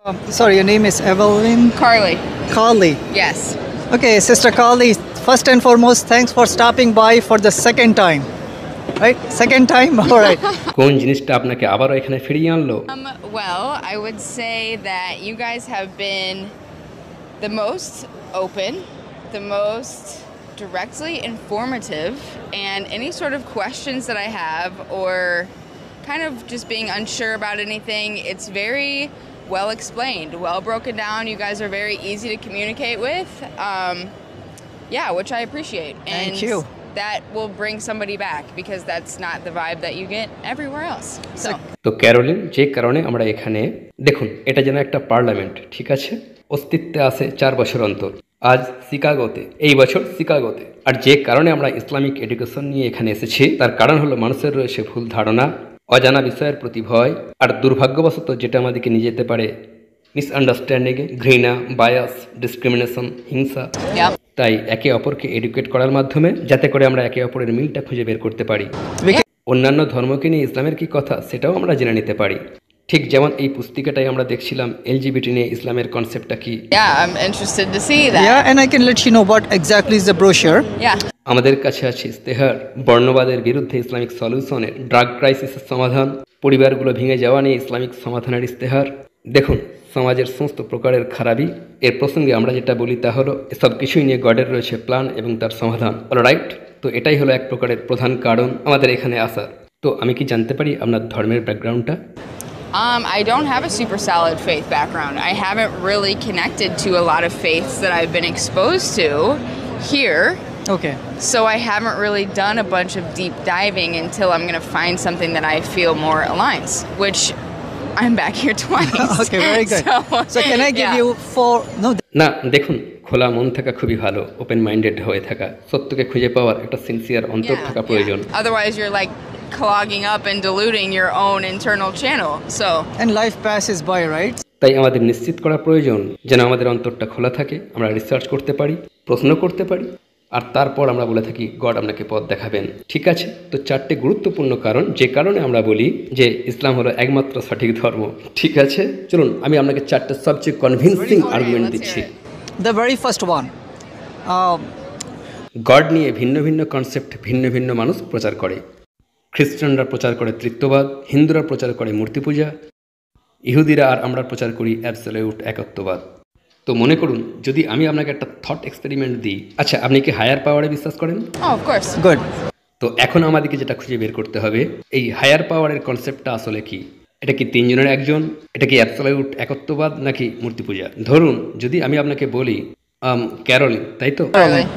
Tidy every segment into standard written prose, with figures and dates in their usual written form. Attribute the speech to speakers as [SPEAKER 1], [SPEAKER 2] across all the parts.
[SPEAKER 1] Sorry, your name is Evelyn
[SPEAKER 2] Carly.
[SPEAKER 1] Carly.
[SPEAKER 2] Yes.
[SPEAKER 1] Okay, Sister Carly, first and foremost, thanks for stopping by for the second time. Right? Second time? All right.
[SPEAKER 3] কোন জিনিসটা আপনাকে আবারও এখানে ফিরিয়ে আনলো?
[SPEAKER 2] Well, I would say that you guys have been the most open, the most directly informative, and any sort of questions that I have or kind of just being unsure about anything, it's very well explained, well broken down. You guys are very easy to communicate with. Yeah, which I appreciate.
[SPEAKER 1] Thank you.
[SPEAKER 2] That will bring somebody back because that's not the vibe that you get everywhere else. So
[SPEAKER 3] তো Caroline, যে কারণে আমরা এখানে দেখুন, এটা যেন একটা parliament, ঠিক আছে, অস্তিত্বে আছে 4 বছর অন্তর। আজ শিকাগোতে, এই বছর শিকাগোতে। আর যে কারণে আমরা ইসলামিক এডুকেশন নিয়ে এখানে এসেছি, তার কারণ হলো মানুষের রয়েছে ভুল ধারণা, অজানা বিষয়ের প্রতি ভয়, আর দুর্ভাগ্যবশত যেটা আমাদেরকে নিয়ে যেতে পারে মিসআন্ডারস্ট্যান্ডিংয়ে, ঘৃণা, বায়াস, ডিসক্রিমিনেশন, হিংসা। তাই একে অপরকে এডুকেট করার মাধ্যমে যাতে করে আমরা একে অপরের মিলটা খুঁজে বের করতে পারি, অন্যান্য ধর্মকে নিয়ে ইসলামের কি কথা সেটাও আমরা জেনে নিতে পারি। ঠিক যেমন এই পুস্তিকাটাই আমরা দেখছিলাম এলজিবিটি নিয়ে ইসলামের কনসেপ্টটা কি।
[SPEAKER 2] Yeah, I'm interested to see that.
[SPEAKER 1] Yeah, and I can let you know what exactly is the brochure.
[SPEAKER 2] Yeah.
[SPEAKER 3] আমাদের কাছে আছে ইস্তেহার, বর্ণবাদের বিরুদ্ধে ইসলামিক সলিউশনের, ড্রাগ ক্রাইসিসের সমাধান, পরিবারগুলো ভেঙে যাওয়া নিয়ে ইসলামিক সমাধানের ইস্তেহার। দেখুন, সমাজের সমস্ত প্রকারের খারাপি এর প্রসঙ্গে আমরা যেটা বলি তা হলো সব কিছুই নিয়ে গডের রয়েছে প্ল্যান এবং তার সমাধান। অলরাইট, তো এটাই হলো এক প্রকারের প্রধান কারণ আমাদের এখানে আসার। তো আমি কি জানতে পারি আপনার ধর্মের ব্যাকগ্রাউন্ডটা?
[SPEAKER 2] I don't have a super solid faith background. I haven't really connected to a lot of faiths that I've been exposed to here.
[SPEAKER 1] Okay.
[SPEAKER 2] So I haven't really done a bunch of deep diving until I'm going to find something that I feel more aligns, which I'm back here twice.
[SPEAKER 1] Okay, very good. So can I give you
[SPEAKER 3] না, দেখুন, খোলা মন থাকা খুবই ভালো, open minded হয়ে থাকা, সত্যকে খুঁজে পাওয়ার একটা সিনসিয়ার অন্তর থাকা প্রয়োজন।
[SPEAKER 2] Otherwise you're like clogging up and diluting your own internal channel. So
[SPEAKER 1] and life passes by, right?
[SPEAKER 3] তাই আমাদের নিশ্চিত করা প্রয়োজন যেন আমাদের অন্তরটা খোলা থাকে, আমরা রিসার্চ করতে পারি, প্রশ্ন করতে পারি, আর তারপর আমরা বলে থাকি গড আপনাকে পথ দেখাবেন। ঠিক আছে, তো 4টে গুরুত্বপূর্ণ কারণ যে কারণে আমরা বলি যে ইসলাম হলো একমাত্র সঠিক ধর্ম। ঠিক আছে, চলুন আমি আপনাকে 4টে সবচেয়ে কনভিন্সিং আর্গুমেন্ট দিচ্ছি।
[SPEAKER 1] The very first one.
[SPEAKER 3] God নিয়ে ভিন্ন ভিন্ন কনসেপ্ট ভিন্ন ভিন্ন মানুষ প্রচার করে। খ্রিস্টানরা প্রচার করে তৃত্ববাদ, হিন্দুরা প্রচার করে মূর্তি পূজা, ইহুদিরা আর আমরা প্রচার করি অ্যাবসলিউট একত্ববাদ। তো মনে করুন যদি আমি আপনাকে একটা থট এক্সপেরিমেন্ট দিই, আচ্ছা আপনি কি হায়ার পাওয়ারে বিশ্বাস করেন?
[SPEAKER 2] of course.
[SPEAKER 1] Good.
[SPEAKER 3] তো এখন আমাদেরকে যেটা খুঁজে বের করতে হবে, এই হায়ার পাওয়ারের কনসেপ্টটা আসলে কি? এটা কি 3 জনের একজন? এটা কি অ্যাবসলিউট একত্ববাদ নাকি মূর্তি পূজা? ধরুন যদি আমি আপনাকে বলি ক্যারোলিন, তাই তো?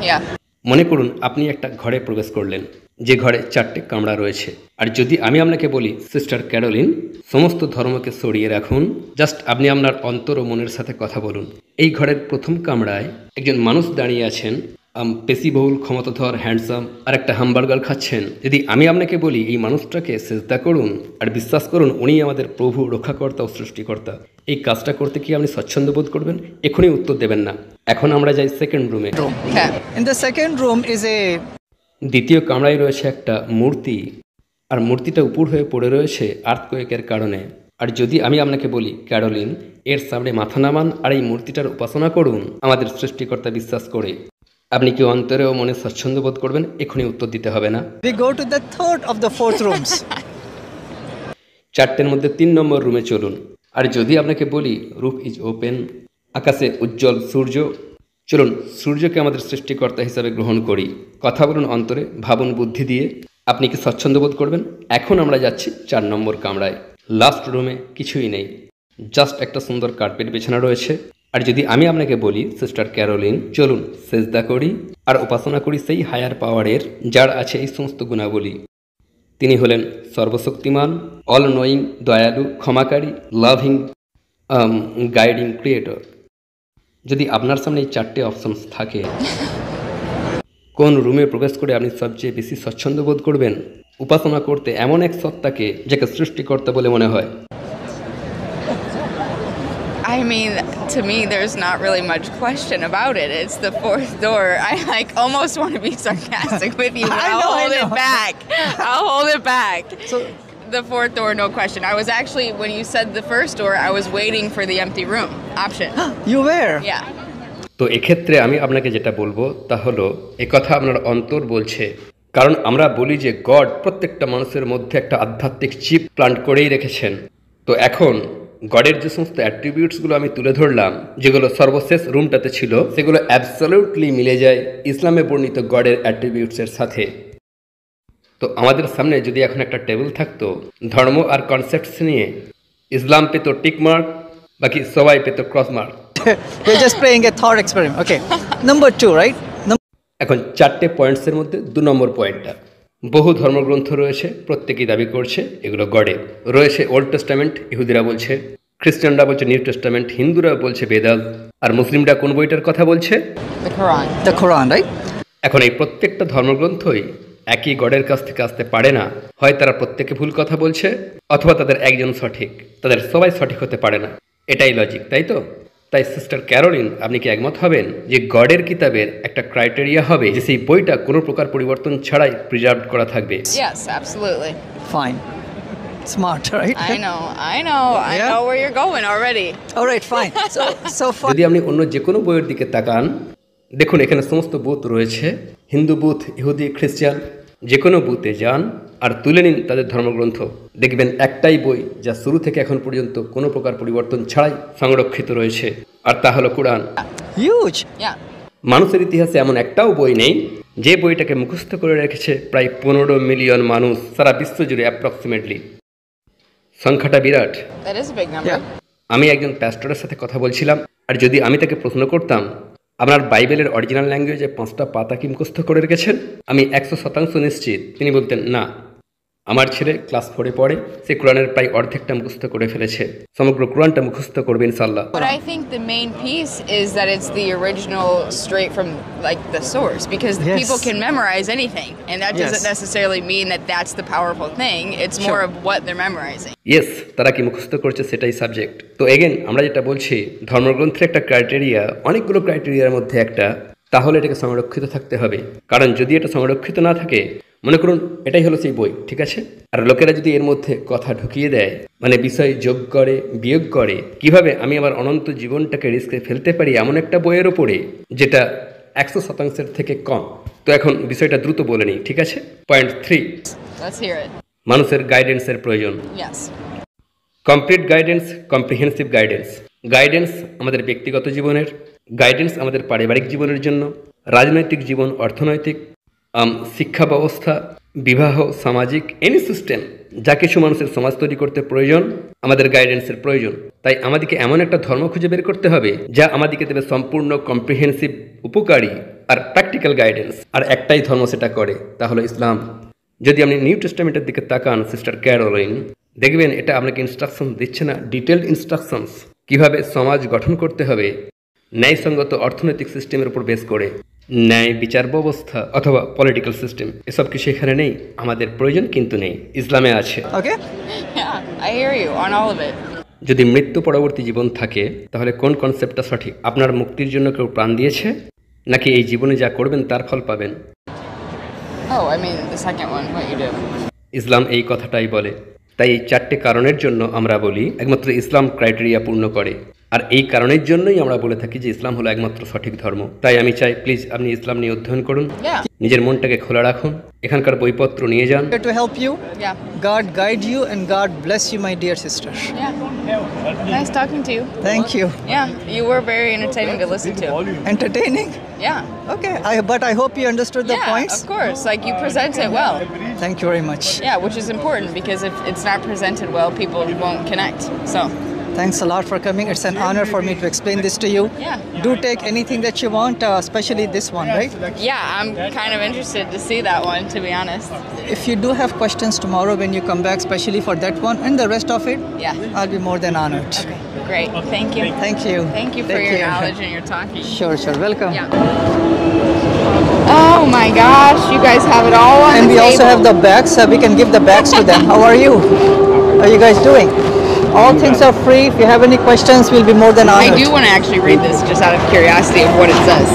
[SPEAKER 2] Yeah.
[SPEAKER 3] মনে করুন আপনি একটা ঘরে প্রবেশ করলেন, যে ঘরে 4টে কামরা রয়েছে। আর যদি আমি আপনাকে বলি সিস্টার ক্যারোলিন, সমস্ত ধর্মকে সরিয়ে রাখুন, জাস্ট আপনি আপনার অন্তর ও মনের সাথে কথা বলুন। এই ঘরের প্রথম কামরায় একজন মানুষ দাঁড়িয়ে আছেন, পেশিবহুল, ক্ষমতাধর, হ্যান্ডসাম, আর একটা হামবার্গার খাচ্ছেন। যদি আমি আপনাকে বলি এই মানুষটাকে সেজদা করুন আর বিশ্বাস করুন উনি আমাদের প্রভু, রক্ষাকর্তা ও সৃষ্টিকর্তা, এই কাজটা করতে কি আপনি স্বচ্ছন্দ বোধ করবেন? এখনই উত্তর দেবেন না। এখন আমরা যাই সেকেন্ড রুমে।
[SPEAKER 1] In the second room is a
[SPEAKER 3] দ্বিতীয় কামরায় রয়েছে একটা মূর্তি, আর মূর্তিটা উপর হয়ে পড়ে রয়েছে আর্থকোয়েকের কারণে। আর যদি আমি আপনাকে বলি ক্যারোলিন, এর সামনে মাথা নামান আর এই মূর্তিটার উপাসনা করুন আমাদের সৃষ্টিকর্তা বিশ্বাস করে, আপনি কি অন্তরে ও মনে স্বচ্ছন্দ বোধ করবেন? এখনই উত্তর দিতে হবে না।
[SPEAKER 1] we go to the third of the fourth rooms.
[SPEAKER 3] 4টের মধ্যে 3 নম্বর রুমে চলুন। আর যদি আপনাকে বলি রুফ ইজ ওপেন, আকাশে উজ্জ্বল সূর্য, চলুন সূর্যকে আমাদের সৃষ্টিকর্তা হিসাবে গ্রহণ করি, কথা বলুন অন্তরে, ভাবুন বুদ্ধি দিয়ে, আপনি কি স্বচ্ছন্দ বোধ করবেন? এখন আমরা যাচ্ছি 4 নম্বর কামরায়। লাস্ট রুমে কিছুই নেই, জাস্ট একটা সুন্দর কার্পেট বিছানা রয়েছে। আর যদি আমি আপনাকে বলি সিস্টার ক্যারোলিন, চলুন সেজদা করি আর উপাসনা করি সেই হায়ার পাওয়ারের যার আছে এই সমস্ত গুণাবলী। তিনি হলেন সর্বশক্তিমান, অল নোয়িং, দয়ালু, ক্ষমাকারী, লাভিং, গাইডিং, ক্রিয়েটর। যদি আপনার সামনে এই 4টে অপশনস থাকে, কোন রুমে প্রবেশ করে আপনি সবচেয়ে বেশি স্বচ্ছন্দ বোধ করবেন উপাসনা করতে এমন এক সত্তাকে যাকে সৃষ্টিকর্তা বলে মনে হয়?
[SPEAKER 2] I mean, to me, there's not really much question about it. It's the fourth door. I like almost want to be sarcastic with you, but I'll hold it back. I'll hold it back.
[SPEAKER 1] So
[SPEAKER 2] the fourth door, no question. I was actually, when you said the first door, I was waiting for the empty room option.
[SPEAKER 1] You were?
[SPEAKER 2] Yeah.
[SPEAKER 3] তো এক্ষেত্রে আমি আপনাকে যেটা বলবো তা হলো একথা আপনার অন্তর বলছে, কারণ আমরা বলি যে গড প্রত্যেকটা মানুষের মধ্যে একটা আধ্যাত্মিক চিপ প্লান্ট করেই রেখেছেন। তো এখন গডের যে সমস্ত অ্যাট্রিবিউটসগুলো আমি তুলে ধরলাম, যেগুলো সর্বশেষ রুমটাতে ছিল, সেগুলো অ্যাবসলিউটলি মিলে যায় ইসলামে বর্ণিত গডের অ্যাট্রিবিউটসের সাথে। তো আমাদের সামনে যদি এখন একটা টেবিল থাকতো ধর্ম আর কনসেপ্টস নিয়ে, ইসলাম পেতো টিক মার্ক, বাকি সবাই পেতো cross mark.
[SPEAKER 1] You're just playing a thought experiment. Okay. Number 2, right?
[SPEAKER 3] এখন 4টে পয়েন্টসের মধ্যে 2 নম্বর পয়েন্টটা, বহু ধর্মগ্রন্থ রয়েছে, প্রত্যেকেই দাবি করছে এগুলো গডে রয়েছে। ওল্ড টেস্টামেন্ট ইহুদিরা বলছে, খ্রিস্টানরা বলছে নিউ টেস্টামেন্ট, হিন্দুরা বলছে বেদাস, আর মুসলিমরা কোন বইটার কথা বলছে?
[SPEAKER 2] The Quran.
[SPEAKER 1] The Quran, right?
[SPEAKER 3] এখন এই প্রত্যেকটা ধর্মগ্রন্থই একই গডের কাছ থেকে আসতে পারে না। হয় তারা প্রত্যেকে ভুল কথা বলছে, অথবা তাদের একজন সঠিক, তাদের সবাই সঠিক হতে পারে না। এটাই লজিক, তাই তো? তাই সিস্টার ক্যারোলিন, আপনি কি একমত হবেন যে গডের কিতাবের একটা ক্রাইটেরিয়া হবে যে সেই বইটা কোনো প্রকার পরিবর্তন ছাড়াই প্রিজার্ভ করা থাকবে?
[SPEAKER 2] Yes, absolutely.
[SPEAKER 1] Fine. Smart, right?
[SPEAKER 2] I know where you're going already.
[SPEAKER 1] All right, fine. So far.
[SPEAKER 3] যদি আপনি অন্য যে কোনো বইয়ের দিকে তাকান, দেখুন এখানে সমস্ত বুথ রয়েছে, হিন্দু বুথ, ইহুদি, খ্রিস্টান, যে কোনো বুথে যান আর তুলে নিন তাদের ধর্মগ্রন্থ, দেখবেন একটাই বই যা শুরু থেকে এখন পর্যন্ত কোনো প্রকার পরিবর্তন ছাড়াই সংরক্ষিত রয়েছে, আর তা হলো কোরআন।
[SPEAKER 1] Huge.
[SPEAKER 2] Yeah.
[SPEAKER 3] মানুষের ইতিহাসে এমন একটাও বই নেই যে বইটাকে মুখস্থ করে রেখেছে প্রায় 15 মিলিয়ন মানুষ সারা বিশ্ব জুড়ে অ্যাপ্রক্সিমেটলি। সংখ্যাটা বিরাট।
[SPEAKER 2] That is a big number.
[SPEAKER 1] Yeah.
[SPEAKER 3] আমি একজন প্যাস্টরের সাথে কথা বলছিলাম, আর যদি আমি তাকে প্রশ্ন করতাম আপনার বাইবেলের অরিজিনাল ল্যাঙ্গুয়েজে 5টা পাতা কি মুখস্থ করে রেখেছেন, আমি 100% নিশ্চিত তিনি বলতেন না, আমার ছেলে ক্লাস 4-এ পড়ে, সে কোরআনের প্রায় অর্ধেকটা মুখস্থ করে ফেলেছে, সমগ্র কোরআনটা মুখস্থ করবে ইনশাআল্লাহ।
[SPEAKER 2] But I think the main piece is that it's the original straight from like the source, because the
[SPEAKER 1] Yes.
[SPEAKER 2] people can memorize anything, and that doesn't
[SPEAKER 1] Yes.
[SPEAKER 2] necessarily mean that that's the powerful thing. It's more
[SPEAKER 1] Sure.
[SPEAKER 2] of what they're memorizing.
[SPEAKER 3] Yes, তারা কি মুখস্থ করছে সেটাই subject. তো again আমরা যেটা বলছি, ধর্মগ্রন্থের একটা ক্রাইটেরিয়া, অনেকগুলো ক্রাইটেরিয়ার মধ্যে একটা, তাহলে এটাকে সংরক্ষিত থাকতে হবে। কারণ যদি এটা সংরক্ষিত না থাকে, মনে করুন এটাই হলো সেই বই, ঠিক আছে, আর লোকেরা যদি এর মধ্যে কথা ঢুকিয়ে দেয়, মানে বিষয় যোগ করে বিয়োগ করে, কিভাবে আমি আমার অনন্ত জীবনটাকে রিস্কে ফেলতে পারি এমন একটা বইয়ের ওপরে যেটা 100% থেকে কম। তো এখন বিষয়টা দ্রুত বলে নিই, ঠিক আছে? Point 3,
[SPEAKER 2] Let's hear it.
[SPEAKER 3] মানুষের গাইডেন্সের প্রয়োজন।
[SPEAKER 2] Yes.
[SPEAKER 3] Complete guidance, comprehensive guidance. Guidance আমাদের ব্যক্তিগত জীবনের, গাইডেন্স আমাদের পারিবারিক জীবনের জন্য, রাজনৈতিক জীবন, অর্থনৈতিক, শিক্ষা ব্যবস্থা, বিবাহ, সামাজিক, এনি সিস্টেম, যা কিছু মানুষের সমাজ তৈরি করতে প্রয়োজন, আমাদের গাইডেন্সের প্রয়োজন। তাই আমাদেরকে এমন একটা ধর্ম খুঁজে বের করতে হবে যা আমাদেরকে দেবে সম্পূর্ণ কম্প্রিহেন্সিভ, উপকারী আর প্র্যাকটিক্যাল গাইডেন্স। আর একটাই ধর্ম সেটা করে, তা হলো ইসলাম। যদি আপনি নিউ টেস্টামেন্টের দিকে তাকান সিস্টার ক্যারোলিন, দেখবেন এটা আপনাকে ইনস্ট্রাকশন দিচ্ছে না, ডিটেলড ইনস্ট্রাকশনস, কিভাবে সমাজ গঠন করতে হবে ন্যায়সঙ্গত অর্থনৈতিক সিস্টেমের উপর বেস করে, ন্যায় বিচার ব্যবস্থা অথবা পলিটিক্যাল সিস্টেম, এসব কিছু এখানে নেই। আমাদের প্রয়োজন কিন্তু নেই, ইসলামে আছে।
[SPEAKER 1] Okay.
[SPEAKER 2] Yeah, I hear you on all of it.
[SPEAKER 3] যদি মৃত্যু পরবর্তী জীবন থাকে, তাহলে কোন কনসেপ্টটা সঠিক? আপনার মুক্তির জন্য কেউ প্রাণ দিয়েছে, নাকি এই জীবনে যা করবেন তার ফল পাবেন?
[SPEAKER 2] Oh, I mean the second one, what you do.
[SPEAKER 3] ইসলাম এই কথাটাই বলে। তাই এই 4টে কারণের জন্য আমরা বলি একমাত্র ইসলাম ক্রাইটেরিয়া পূর্ণ করে, আর এই কারণের জন্যই আমরা বলে থাকি যে ইসলাম হলো একমাত্র সঠিক ধর্ম। তাই আমি চাই প্লিজ আপনি ইসলাম নিয়ে অধ্যয়ন করুন,
[SPEAKER 2] Yeah.
[SPEAKER 3] নিজের মনটাকে খোলা রাখুন, এখানকার বইপত্র নিয়ে যান।
[SPEAKER 1] Here to help you.
[SPEAKER 2] Yeah.
[SPEAKER 1] God guide you and God bless you, my dear sister.
[SPEAKER 2] Yeah. Nice talking to you.
[SPEAKER 1] Thank you.
[SPEAKER 2] Yeah, you were very entertaining to listen to.
[SPEAKER 1] Entertaining.
[SPEAKER 2] Yeah.
[SPEAKER 1] Okay. But I hope you understood the
[SPEAKER 2] Yeah,
[SPEAKER 1] points.
[SPEAKER 2] of course. Like you present it well.
[SPEAKER 1] Thank you very much.
[SPEAKER 2] Yeah, which is important because if it's not presented well, people won't connect. So,
[SPEAKER 1] Thanks a lot for coming. It's an honor for me to explain this to you.
[SPEAKER 2] Yeah.
[SPEAKER 1] Do take anything that you want, especially this one, right?
[SPEAKER 2] yeah, I'm kind of interested to see that one, to be honest.
[SPEAKER 1] If you do have questions tomorrow when you come back, especially for that one and the rest of it,
[SPEAKER 2] Yeah.
[SPEAKER 1] I'll be more than honored.
[SPEAKER 2] Okay, great. Thank you.
[SPEAKER 1] Thank you.
[SPEAKER 2] Thank you for
[SPEAKER 1] Take
[SPEAKER 2] your
[SPEAKER 1] care.
[SPEAKER 2] knowledge and your talking.
[SPEAKER 1] Sure. Welcome.
[SPEAKER 2] Yeah. Oh my gosh, you guys have it all on
[SPEAKER 1] And
[SPEAKER 2] the
[SPEAKER 1] we
[SPEAKER 2] table.
[SPEAKER 1] also have the bags. We can give the bags to them. How are you? How are you guys doing? All things are free. If you have any questions, we'll be more than
[SPEAKER 2] I
[SPEAKER 1] honored.
[SPEAKER 2] do want to actually read this just out of curiosity of what it says.